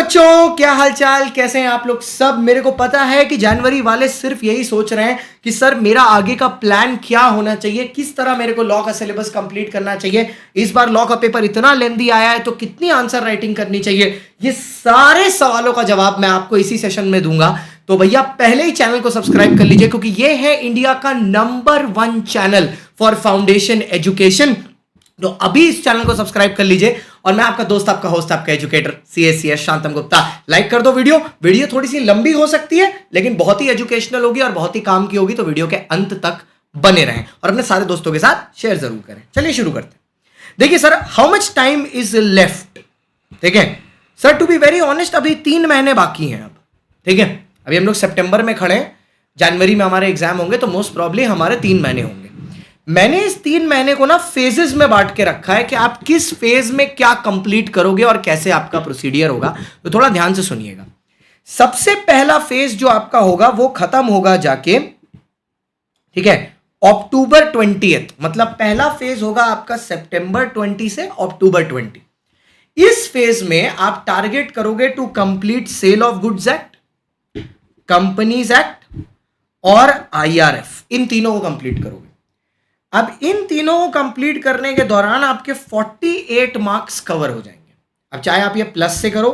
बच्चों, क्या हालचाल, कैसे हैं आप लोग सब। मेरे को पता है कि जनवरी वाले सिर्फ यही सोच रहे हैं कि सर मेरा आगे का प्लान क्या होना चाहिए, किस तरह मेरे को लॉ का सिलेबस कंप्लीट करना चाहिए, इस बार लॉ का पेपर इतना लेंदी आया है तो कितनी आंसर राइटिंग करनी चाहिए। ये सारे सवालों का जवाब मैं आपको इसी सेशन में दूंगा। तो भैया पहले ही चैनल को सब्सक्राइब कर लीजिए, क्योंकि ये है इंडिया का number 1 channel for foundation education. तो अभी इस चैनल को सब्सक्राइब कर लीजिए। और मैं आपका दोस्त, आपका होस्ट, आपका एजुकेटर CAS शांतम गुप्ता। लाइक कर दो वीडियो थोड़ी सी लंबी हो सकती है लेकिन बहुत ही एजुकेशनल होगी और बहुत ही काम की होगी, तो वीडियो के अंत तक बने रहें और अपने सारे दोस्तों के साथ शेयर जरूर करें। चलिए शुरू करते हैं। देखिए sir, how much time is left. ठीक है sir, to be very honest अभी 3 महीने बाकी हैं अब। ठीक है, अभी हम लोग सितंबर में खड़े हैं, जनवरी में हमारे एग्जाम होंगे, तो मोस्ट प्रॉब्ली हमारे 3 महीने होंगे। मैंने इस 3 महीने को ना फेजेस में बांट के रखा है कि आप किस फेज में क्या कंप्लीट करोगे और कैसे आपका प्रोसीडियर होगा। तो थोड़ा ध्यान से सुनिएगा। सबसे पहला फेज जो आपका होगा वो खत्म होगा जाके, ठीक है, अक्टूबर 20, मतलब पहला फेज होगा आपका सितंबर 20 से अक्टूबर 20। इस फेज में आप टारगेट करोगे to complete sale of goods act, companies act और IRF। इन तीनों को कंप्लीट करोगे। अब इन तीनों को कंप्लीट करने के दौरान आपके 48 मार्क्स कवर हो जाएंगे। अब चाहे आप ये प्लस से करो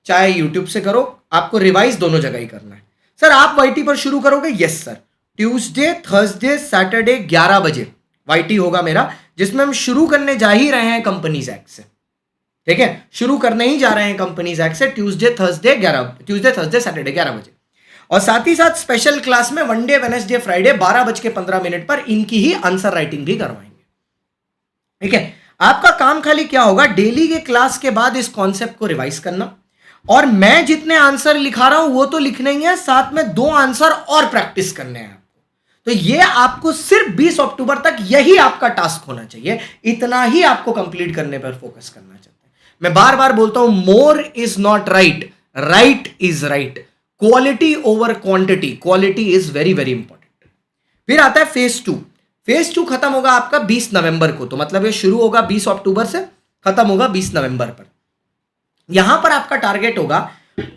चाहे यूट्यूब से करो, आपको रिवाइज दोनों जगह ही करना है। सर आप YT पर शुरू करोगे? Yes sir, Tuesday, Thursday, Saturday 11 बजे YT होगा मेरा, जिसमें हम शुरू करने जा ही रहे हैं कंपनीज एक्ट से। ठीक है, शुरू करने ही जा रहे हैं कंपनीज एक्ट से ट्यूसडे, थर्सडे, सैटरडे 11 बजे। और साथ ही साथ स्पेशल क्लास में मंडे, वेडनेसडे, फ्राइडे 12:15 पर इनकी ही आंसर राइटिंग भी करवाएंगे। ठीक है, आपका काम खाली क्या होगा, डेली के क्लास के बाद इस कॉन्सेप्ट को रिवाइज करना, और मैं जितने आंसर लिखा रहा हूं वो तो लिखने ही है, साथ में 2 आंसर और प्रैक्टिस करने हैं आपको। तो ये आपको सिर्फ 20 अक्टूबर तक यही आपका टास्क होना चाहिए। इतना ही आपको कंप्लीट करने पर फोकस करना चाहते हैं। मैं बार बार बोलता हूं, more is not right, right is right. Quality over quantity, quality is very very important. फिर आता है फेज 2। फेज 2 खत्म होगा आपका 20 नवंबर को, तो मतलब ये शुरू होगा 20 अक्टूबर से, खत्म होगा 20 नवंबर पर। यहां पर आपका टारगेट होगा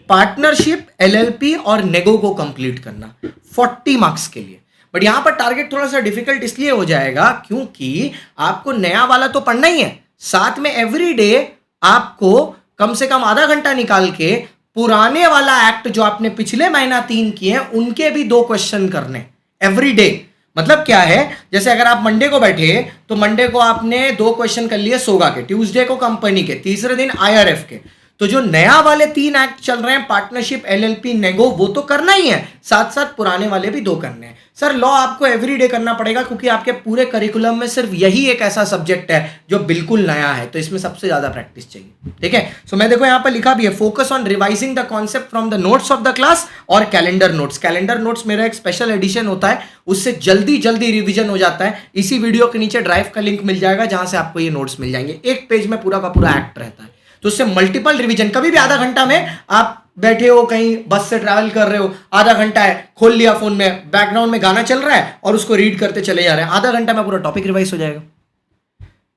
पार्टनरशिप, LLP और नेगो को कंप्लीट करना 40 मार्क्स के लिए। बट यहां पर टारगेट थोड़ा सा डिफिकल्ट इसलिए हो जाएगा क्योंकि आपको नया वाला तो पढ़ना ही है, साथ में एवरीडे आपको कम से कम आधा घंटा निकाल के पुराने वाला एक्ट जो आपने पिछले महीना 3 किए हैं उनके भी 2 क्वेश्चन करने एवरीडे। मतलब क्या है, जैसे अगर आप मंडे को बैठे तो मंडे को आपने 2 क्वेश्चन कर लिए सोगा के, ट्यूसडे को कंपनी के, तीसरे दिन IRF के। तो जो नया वाले 3 एक्ट चल रहे हैं, पार्टनरशिप, LLP, नेगो, वो तो करना ही है, साथ साथ पुराने वाले भी 2 करने हैं। सर लॉ आपको एवरीडे करना पड़ेगा क्योंकि आपके पूरे करिकुलम में सिर्फ यही एक ऐसा सब्जेक्ट है जो बिल्कुल नया है, तो इसमें सबसे ज्यादा प्रैक्टिस चाहिए। ठीक है, सो मैं देखो यहां पर लिखा भी है, focus on revising the concept from the notes of the class और कैलेंडर नोट्स। कैलेंडर नोट्स मेरा एक स्पेशल एडिशन होता है, उससे जल्दी जल्दी रिविजन हो जाता है। इसी वीडियो के नीचे ड्राइव का लिंक मिल जाएगा जहां से आपको ये नोट्स मिल जाएंगे। एक पेज में पूरा का पूरा एक्ट रहता है, तो उससे मल्टीपल रिवीजन। कभी भी आधा घंटा में आप बैठे हो, कहीं बस से ट्रैवल कर रहे हो, आधा घंटा है, खोल लिया फोन में, बैकग्राउंड में गाना चल रहा है और उसको रीड करते चले जा रहे हैं, आधा घंटा में पूरा टॉपिक रिवाइज हो जाएगा।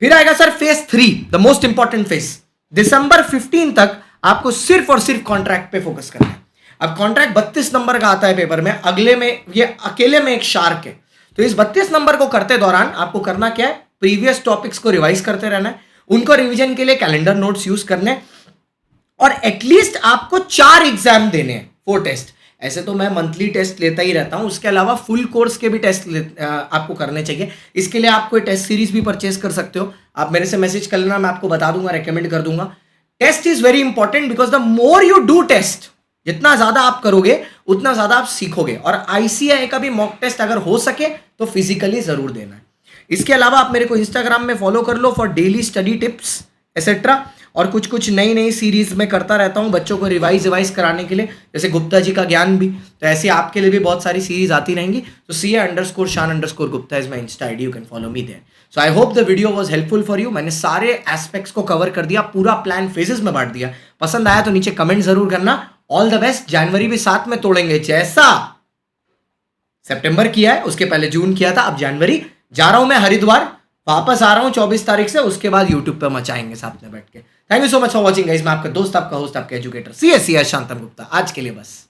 फिर आएगा sir phase 3, the most important phase. दिसंबर 15 तक आपको सिर्फ और सिर्फ कॉन्ट्रैक्ट पे फोकस करना है। अब कॉन्ट्रैक्ट 32 नंबर का आता है पेपर में, अगले में ये अकेले में एक शार्क है। तो इस 32 नंबर को करते दौरान आपको करना क्या है, प्रीवियस टॉपिक्स को रिवाइज करते रहना है, उनको रिवीजन के लिए कैलेंडर नोट्स यूज करने, और एटलीस्ट आपको 4 एग्जाम देने हैं, 4 टेस्ट। ऐसे तो मैं मंथली टेस्ट लेता ही रहता हूं, उसके अलावा फुल कोर्स के भी टेस्ट आपको करने चाहिए। इसके लिए आप कोई टेस्ट सीरीज भी परचेज कर सकते हो, आप मेरे से मैसेज कर लेना, मैं आपको बता दूंगा, रेकमेंड कर दूंगा। Test is very important because the more you do test, जितना ज्यादा आप करोगे उतना ज्यादा आप सीखोगे। और ICAI का भी मॉक टेस्ट अगर हो सके तो फिजिकली जरूर देना है। इसके अलावा आप मेरे को इंस्टाग्राम में फॉलो कर लो for daily study tips etcetera, और कुछ नई नई सीरीज में करता रहता हूं बच्चों को रिवाइज कराने के लिए, जैसे गुप्ता जी का ज्ञान भी। तो ऐसे आपके लिए भी बहुत सारी सीरीज आती रहेंगी। तो CA_Shan_Gupta is my insta ID, you can follow me there. So I hope the video was helpful for you. मैंने सारे एस्पेक्ट्स को कवर कर दिया, पूरा प्लान फेजेस में बांट दिया। पसंद आया तो नीचे कमेंट जरूर करना। All the best. जनवरी भी साथ में तोड़ेंगे, जैसा सितंबर किया है उसके पहले जून किया था, अब जनवरी। जा रहा हूं मैं हरिद्वार, वापस आ रहा हूँ 24 तारीख से, उसके बाद यूट्यूब पे मचाएंगे साथ में बैठ के। Thank you so much for watching guys. मैं आपका दोस्त, आपका होस्ट, आपका educator C S Shantanu Gupta. आज के लिए बस।